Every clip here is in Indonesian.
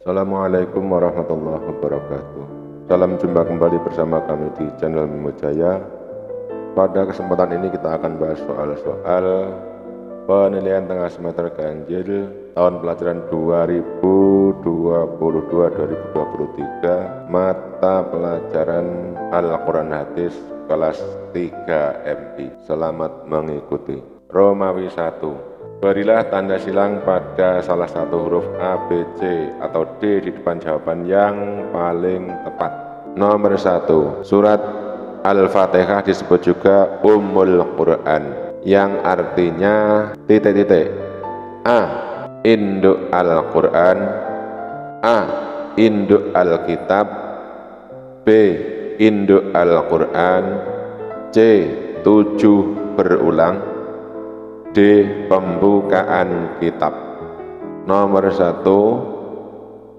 Assalamualaikum warahmatullahi wabarakatuh. Salam jumpa kembali bersama kami di channel Mimo Jaya. Pada kesempatan ini kita akan bahas soal-soal penilaian tengah semester ganjil tahun pelajaran 2022-2023 mata pelajaran Al-Quran Hadis kelas 3 MI. Selamat mengikuti. Romawi 1. Berilah tanda silang pada salah satu huruf A, B, C atau D di depan jawaban yang paling tepat. Nomor 1. Surat Al-Fatihah disebut juga Ummul Quran, yang artinya titik-titik. A. Induk Al-Quran. A. Induk Alkitab. B. Induk Al-Quran. C. 7 berulang. D. Pembukaan kitab. Nomor 1.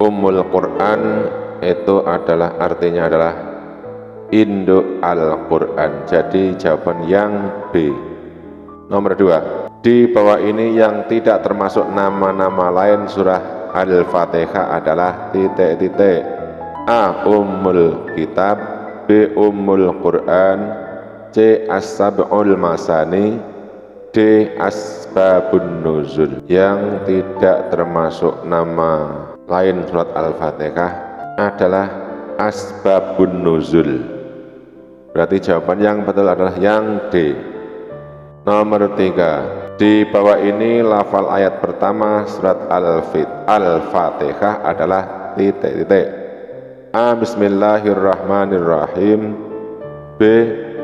Ummul Quran itu adalah artinya adalah induk Al-Quran. Jadi jawaban yang B. Nomor 2. Di bawah ini yang tidak termasuk nama-nama lain surah Al-Fatihah adalah titik-titik. A. Ummul Kitab. B. Ummul Quran. C. As-Sab'ul Masani. D. Asbabun Nuzul. Yang tidak termasuk nama lain surat Al-Fatihah adalah Asbabun Nuzul. Berarti jawaban yang betul adalah yang D. Nomor 3. Di bawah ini lafal ayat pertama surat Al-Fatihah adalah titik-titik. A. Bismillahirrahmanirrahim. B.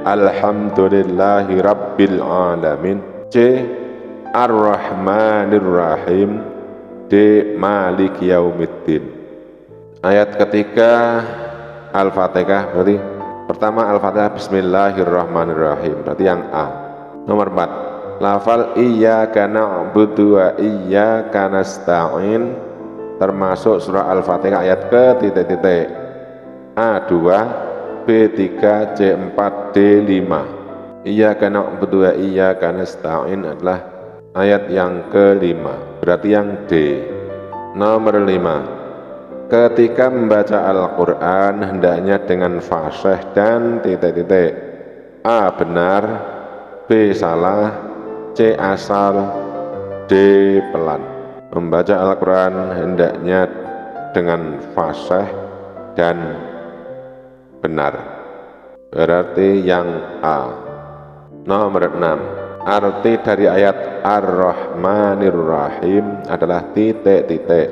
Alhamdulillahi Rabbil Alamin. C. Ar-Rahmanir-Rahim. D. Malik Yaumiddin. Ayat ketiga Al-Fatihah berarti pertama Al-Fatihah Bismillahirrahmanirrahim, berarti yang A. Nomor 4. Lafal iyyaka na'budu wa iyyaka nasta'in termasuk surah Al-Fatihah ayat ke titik-titik. A 2, B 3, C 4, D 5. Iyyaka na'budu wa iyyaka nasta'in adalah ayat yang ke-5, berarti yang D. Nomor 5. Ketika membaca Al-Quran hendaknya dengan fasih dan titik-titik. A. Benar. B. Salah. C. Asal. D. Pelan. Membaca Al-Quran hendaknya dengan fasih dan benar, berarti yang A. Nomor 6. Arti dari ayat Ar-Rahmanir-Rahim adalah titik-titik.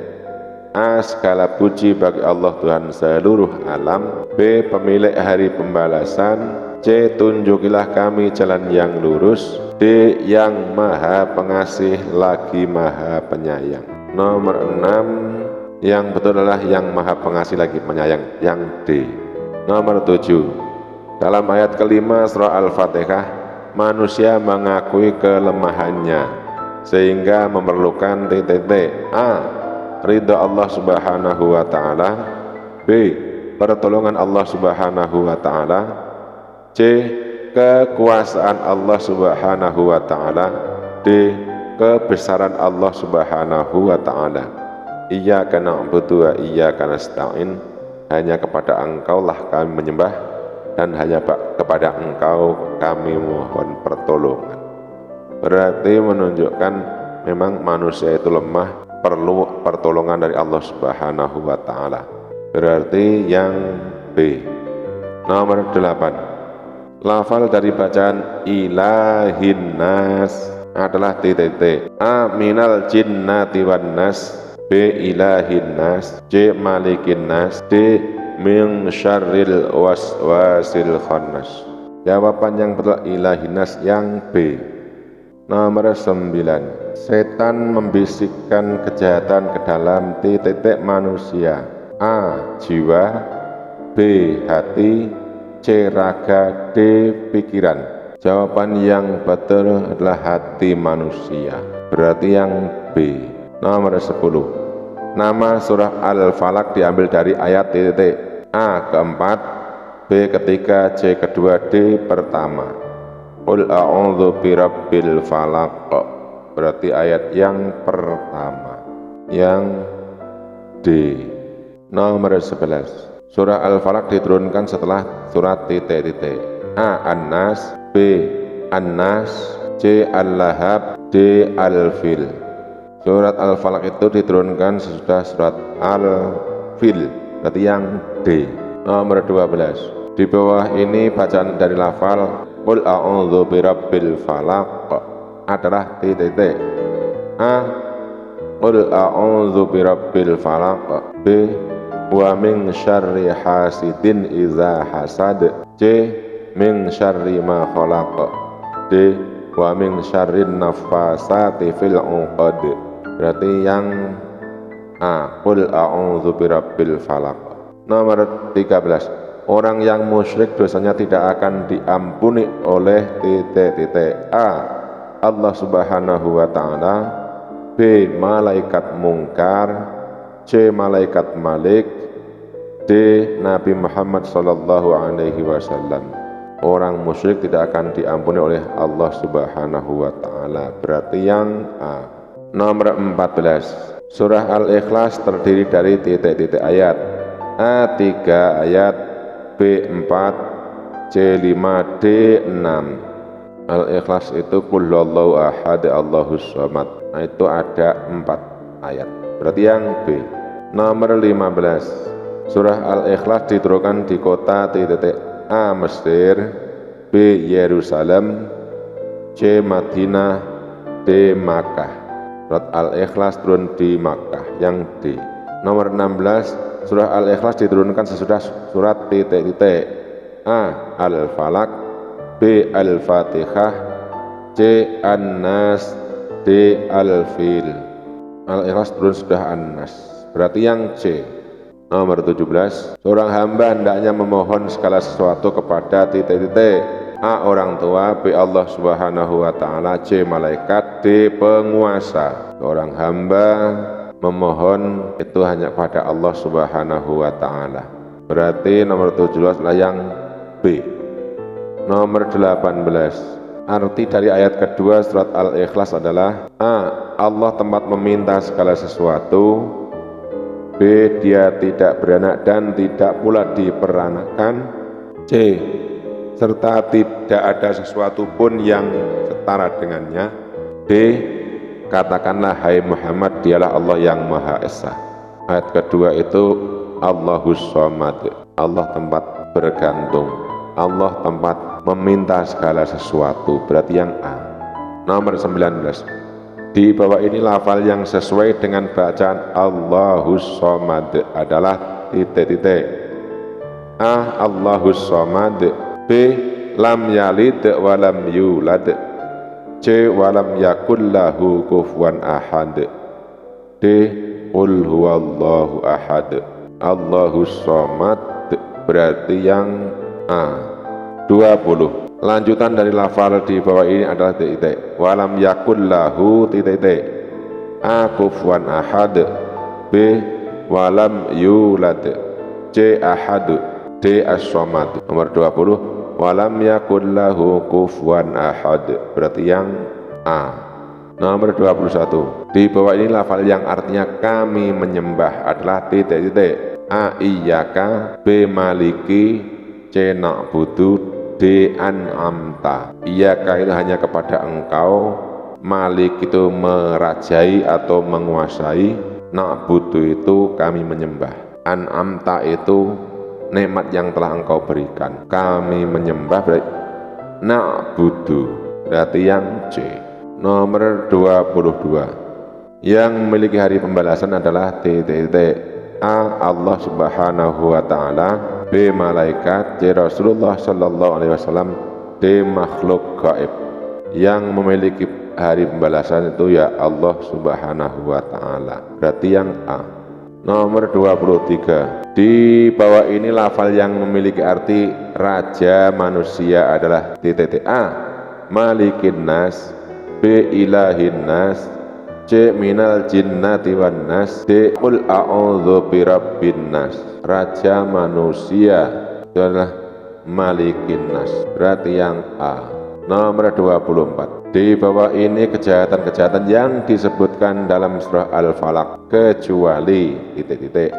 A. Segala puji bagi Allah Tuhan seluruh alam. B. Pemilik hari pembalasan. C. Tunjukilah kami jalan yang lurus. D. Yang maha pengasih lagi maha penyayang. Nomor 6. Yang betul adalah yang maha pengasih lagi penyayang, yang D. Nomor 7. Dalam ayat kelima surah Al-Fatihah, manusia mengakui kelemahannya sehingga memerlukan titik-titik. A. Ridha Allah Subhanahu wa ta'ala. B. Pertolongan Allah Subhanahu wa ta'ala. C. Kekuasaan Allah Subhanahu wa ta'ala. D. Kebesaran Allah Subhanahu wa ta'ala. Iyyaka na'budu wa iyyaka nasta'in. Hanya kepada Engkaulah kami menyembah dan hanya kepada Engkau kami mohon pertolongan. Berarti menunjukkan memang manusia itu lemah, perlu pertolongan dari Allah Subhanahu wa ta'ala. Berarti yang B. Nomor 8. Lafal dari bacaan ilahin nas adalah titik-titik. A. Minal jinnati wan nas. B. Ilahin nas. C. Malikin nas. D. Min syarril waswasil khannas. Jawaban yang betul ilahin nas, yang B. Nomor 9. Setan membisikkan kejahatan ke dalam titik-titik manusia. A. Jiwa. B. Hati. C. Raga. D. Pikiran. Jawaban yang betul adalah hati manusia, berarti yang B. Nomor 10. Nama surah Al-Falaq diambil dari ayat titik-titik. A. keempat. B. ketiga. C. kedua. D. pertama. Qul a'udzu birabbil falaq, berarti ayat yang pertama, yang D. Nomor 11. Surah Al-Falaq diturunkan setelah surat titik-titik. A. An-Nas, B. An-Nas, C. Al-Lahab, D. Al-Fil. Surat Al-Falaq itu diturunkan sesudah surat Al-Fil, berarti yang D. Nomor 12. Di bawah ini bacaan dari lafal Qul a'udzu birabbil falaq adalah titik-titik. A. Qul a'udzu birabbil falaq, B. Wa min syarri hasidin iza hasad, C. Min syarri ma khalaq, D. Wa min syarrin nafasati fil 'uqad. Berarti yang A. Qul a'udzu birabbil falaq. Nomor 13. Orang yang musyrik dosanya tidak akan diampuni oleh titik-titik. A. Allah Subhanahu wa ta'ala, B. Malaikat mungkar, C. Malaikat Malik, D. Nabi Muhammad sallallahu alaihi wasallam. Orang musyrik tidak akan diampuni oleh Allah Subhanahu wa ta'ala. Berarti yang A. Nomor 14. Surah Al-Ikhlas terdiri dari titik-titik ayat. A. 3 ayat, B. 4, C. 5, D. 6. Al-Ikhlas itu Qul huwallahu ahad Allahus samad. Nah, itu ada 4 ayat. Berarti yang B. Nomor 15. Surah Al-Ikhlas diturunkan di kota titik A. Mesir, B. Yerusalem, C. Madinah, D. Makkah. Surat Al-Ikhlas turun di Makkah, yang D. Nomor 16. Surah Al-Ikhlas diturunkan sesudah surat titik-titik. A. Al-Falaq, B. Al-Fatihah, C. An-Nas, D. Al-Fil. Al-Ikhlas turun sudah An-Nas, berarti yang C. Nomor 17. Seorang hamba hendaknya memohon segala sesuatu kepada titik-titik. A. Orang tua, B. Allah Subhanahu wa ta'ala, C. Malaikat, D. Penguasa. Seorang hamba memohon itu hanya kepada Allah Subhanahu wa ta'ala. Berarti nomor 17 lah yang B. Nomor 18. Arti dari ayat kedua surat Al-Ikhlas adalah A. Allah tempat meminta segala sesuatu, B. Dia tidak beranak dan tidak pula diperanakan, C. Serta tidak ada sesuatu pun yang setara dengannya, D. Katakanlah hai Muhammad, dialah Allah yang Maha Esa. Ayat kedua itu Allahus Samad, Allah tempat bergantung, Allah tempat meminta segala sesuatu, berarti yang A. Nomor 19. Di bawah ini lafal yang sesuai dengan bacaan Allahus Samad adalah titik-titik. A. Allahus Samad, B. Lam yalid wa lam yulad, C. Walam yakul lahu kufuwan ahad, D. Qul huwallahu ahad. Allahus Samad, berarti yang A. 20. Lanjutan dari lafal di bawah ini adalah titik. Walam yakul lahu titik. A. Kufuwan ahad, B. Walam yulad, C. Ahad, D. As-Samad. Nomor 20. Walam yakul lahu kufuwan ahad, berarti yang A. Nomor 21. Di bawah ini lafal yang artinya kami menyembah adalah titik-titik. A. Iyyaka, B. Maliki, C. Na'budu, D. An'amta. Iyyaka itu hanya kepada engkau, Malik itu merajai atau menguasai, Na'budu itu kami menyembah, An'amta itu nikmat yang telah engkau berikan. Kami menyembah berarti Na'budu, berarti yang C. Nomor 22. Yang memiliki hari pembalasan adalah titik-titik. A. Allah Subhanahu wa ta'ala, B. Malaikat, C. Rasulullah sallallahu alaihi wasallam, D. Makhluk gaib. Yang memiliki hari pembalasan itu ya Allah Subhanahu wa ta'ala, berarti yang A. Nomor 23. Di bawah ini lafal yang memiliki arti raja manusia adalah titik. A. Malikin nas, B. Ilahin nas, C. Minal jinnati wan nas, D. Qul a'udzu birabbin nas. Raja manusia itu adalah Malikin nas, berarti yang A. Nomor 24. Di bawah ini kejahatan-kejahatan yang disebutkan dalam surah Al-Falaq, kecuali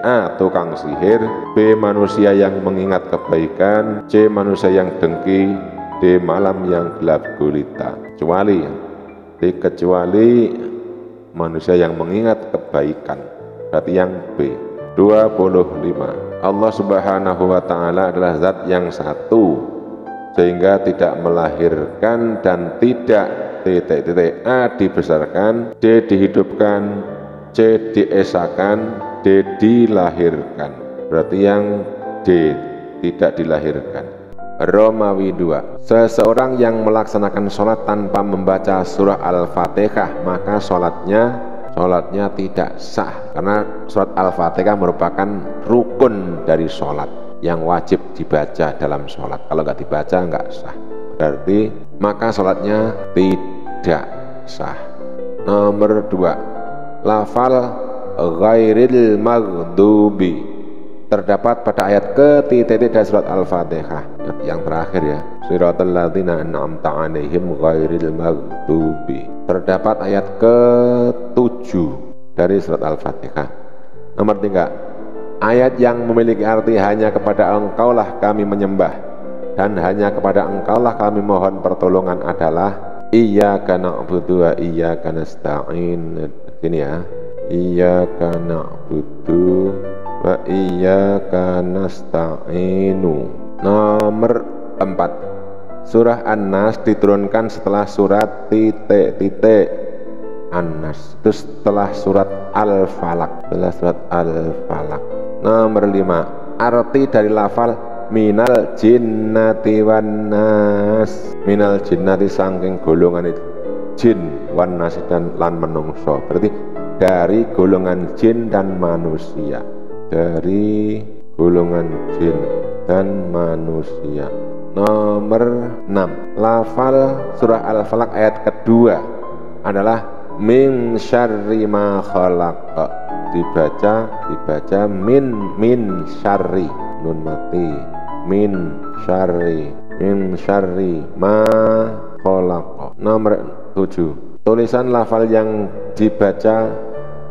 A. Tukang sihir, B. Manusia yang mengingat kebaikan, C. Manusia yang dengki, D. Malam yang gelap gulita. Kecuali manusia yang mengingat kebaikan, berarti yang B. 25. Allah Subhanahu wa Ta'ala adalah zat yang satu, sehingga tidak melahirkan dan tidak A. dibesarkan, D. dihidupkan, C. diesakan, D. dilahirkan. Berarti yang D, tidak dilahirkan. Romawi 2. Seseorang yang melaksanakan sholat tanpa membaca surah Al-Fatihah, maka sholatnya tidak sah, karena surat Al-Fatihah merupakan rukun dari sholat yang wajib dibaca dalam sholat. Kalau nggak dibaca nggak sah, berarti maka sholatnya tidak sah. Nomor 2. Lafal ghairil maghdubi terdapat pada ayat ketitik dari surat Al-Fatihah yang terakhir ya, siratal ladzina an'amta 'alaihim ghairil maghdubi. Terdapat ayat ke-7 dari surat Al-Fatihah. Nomor 3. Ayat yang memiliki arti hanya kepada Engkaulah kami menyembah dan hanya kepada Engkaulah kami mohon pertolongan adalah iyyaka na'budu wa iyyaka nasta'in. Ini ya, iyyaka na'budu wa iyyaka nasta'inu. Nomor 4. Surah An-Nas diturunkan setelah surat An-Nas, itu setelah surat Al-Falaq. Nomor 5. Arti dari lafal minal jinnati wan nas. Minal jinnati saking golongan jin, wan nas dan lan manungsa. Berarti dari golongan jin dan manusia. Dari golongan jin dan manusia. Nomor 6. Lafal surah Al-Falaq ayat kedua adalah min syarri ma khalaq. Dibaca min syarri, nun mati, min syarri ma khalaq. Nomor 7. Tulisan lafal yang dibaca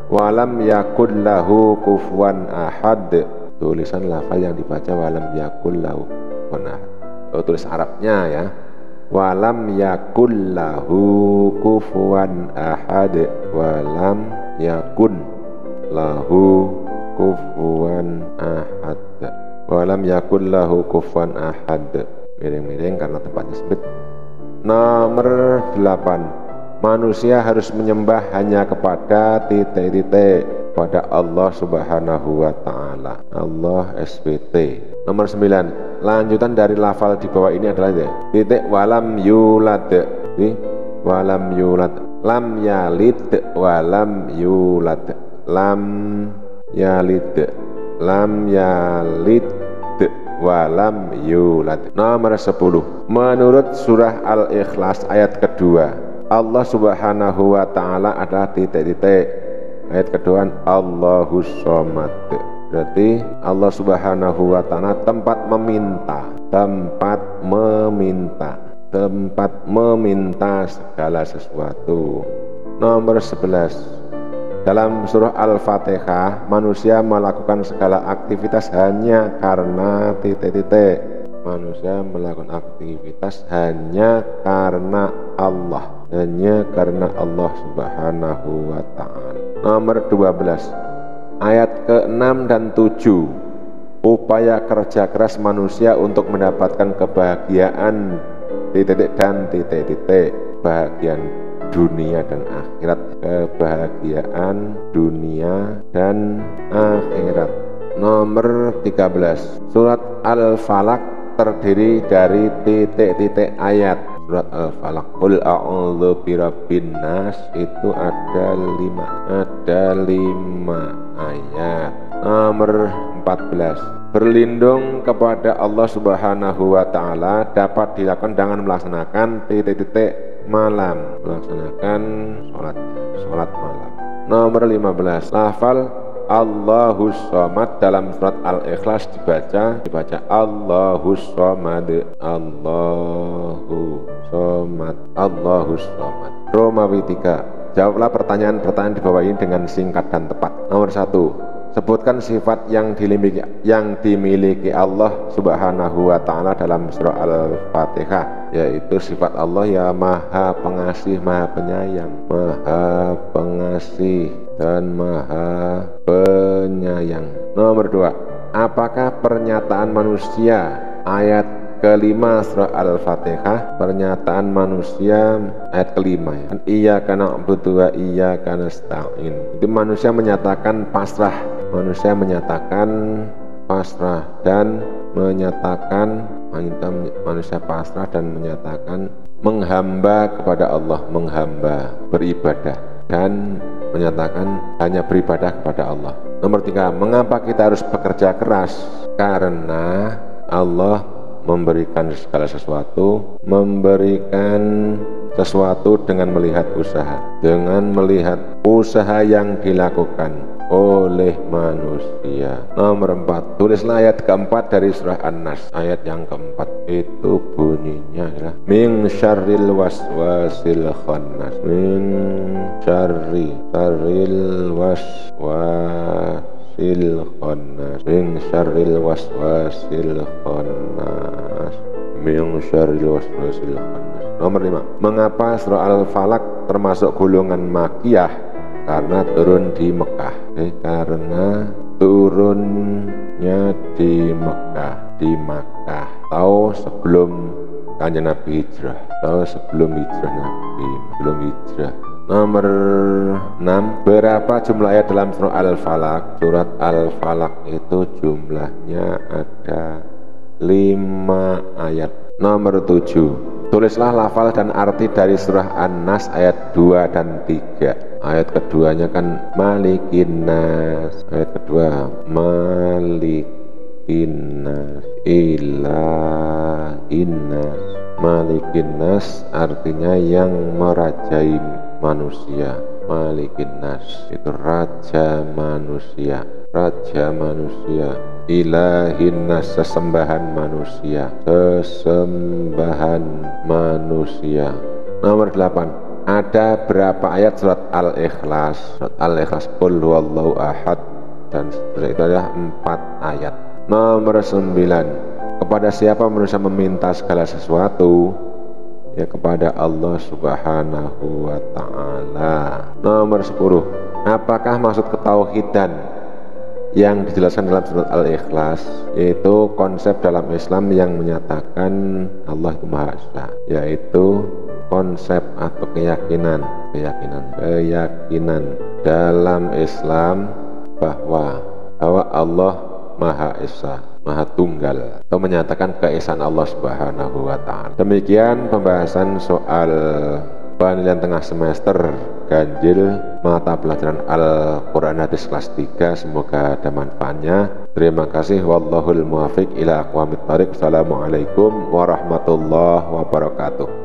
walam yakul lahu kufuwan ahad. Tulisan lafal yang dibaca walam yakul lahu kufuwan ahad. Tulis Arabnya ya, walam yakul lahu kufuwan ahad, walam yakun lahu kufuwan ahad, walam yakul lahu kufuwan ahad. Miring-miring karena tempatnya sempit. Nomor 8. Manusia harus menyembah hanya kepada pada Allah Subhanahu wa Ta'ala, Allah SBT. Nomor 9. Lanjutan dari lafal di bawah ini adalah walam yulad. Walam yulad, lam yalid walam yulad, lam yalid walam yulad. Nomor 10. Menurut surah Al-Ikhlas ayat kedua, Allah Subhanahu wa Ta'ala adalah ayat kedua Allahus Somad. Berarti Allah Subhanahu wa Ta'ala tempat meminta segala sesuatu. Nomor 11. Dalam surah Al-Fatihah, manusia melakukan segala aktivitas hanya karena manusia melakukan aktivitas hanya karena Allah, Subhanahu wa Ta'ala. Nomor 12. Ayat ke-6 dan 7. Upaya kerja keras manusia untuk mendapatkan kebahagiaan bahagian dunia dan akhirat, kebahagiaan dunia dan akhirat. Nomor 13. Surat Al-Falaq terdiri dari ayat. Surat Al-Falaq, qul a'udzu birabbin nas, itu ada 5 ayat. Nomor 14. Berlindung kepada Allah Subhanahu wa Ta'ala dapat dilakukan dengan melaksanakan melaksanakan sholat malam. Nomor 15. Lafal Allahus Somad. Dalam surat Al-Ikhlas dibaca Allahus Somad, Allahu Somad, Allahus Somad. Romawi 3. Jawablah pertanyaan-pertanyaan di bawah ini dengan singkat dan tepat. Nomor 1. Sebutkan sifat yang dimiliki Allah Subhanahu wa Ta'ala dalam surah Al-Fatihah, yaitu sifat Allah ya Maha Pengasih, Maha Penyayang, Maha Pengasih dan Maha Penyayang. Nomor 2. Apakah pernyataan manusia ayat kelima surah Al-Fatihah, pernyataan manusia ayat kelima ya. Iyyaka na'budu wa iyyaka nasta'in. Itu manusia menyatakan pasrah. Manusia menyatakan pasrah dan menyatakan manusia pasrah dan menyatakan menghamba kepada Allah, menghamba, beribadah dan menyatakan hanya beribadah kepada Allah. Nomor 3. Mengapa kita harus bekerja keras? Karena Allah memberikan segala sesuatu, memberikan sesuatu dengan melihat usaha yang dilakukan oleh manusia. Nomor 4. Tulislah ayat keempat dari surah An-Nas. Ayat yang keempat itu bunyinya adalah min syarril waswasil khannas, min syarril waswasil khannas, min syarril waswasil khannas, min syarril waswasil khannas. Nomor 5. Mengapa surah Al-Falaq termasuk golongan Makkiyah? Karena turun di Mekah. Karena turunnya di Makkah, atau sebelum Kanjeng Nabi hijrah, atau sebelum hijrah Nabi, belum hijrah. Nomor 6. Berapa jumlah ayat dalam surah Al-Falaq? Surat Al-Falaq itu jumlahnya ada 5 ayat. Nomor 7. Tulislah lafal dan arti dari surah An-Nas ayat 2 dan 3. Ayat keduanya kan Malikin Nas, ayat kedua Malikin Nas, Ilahin Nas. Malikin Nas artinya yang merajai manusia. Malikin Nas itu raja manusia, raja manusia. Ilahin Nas sesembahan manusia, sesembahan manusia. Nomor 8. Ada berapa ayat surat Al-Ikhlas? Surat Al-Ikhlas Qul huwallahu ahad dan seterusnya itu adalah 4 ayat. Nomor 9. Kepada siapa manusia meminta segala sesuatu? Ya kepada Allah Subhanahu wa Ta'ala. Nomor 10. Apakah maksud ketauhidan yang dijelaskan dalam surat Al-Ikhlas? Yaitu konsep dalam Islam yang menyatakan Allah itu Maha Esa, yaitu konsep atau keyakinan dalam Islam bahwa Allah Maha Esa, Maha Tunggal, atau menyatakan keesaan Allah Subhanahu wa Ta'ala. Demikian pembahasan soal penilaian tengah semester ganjil mata pelajaran Al-Quran Hadis kelas 3. Semoga ada manfaatnya. Terima kasih. Wallahul muwaffiq ila aqwamit thoriq. Assalamualaikum warahmatullahi wabarakatuh.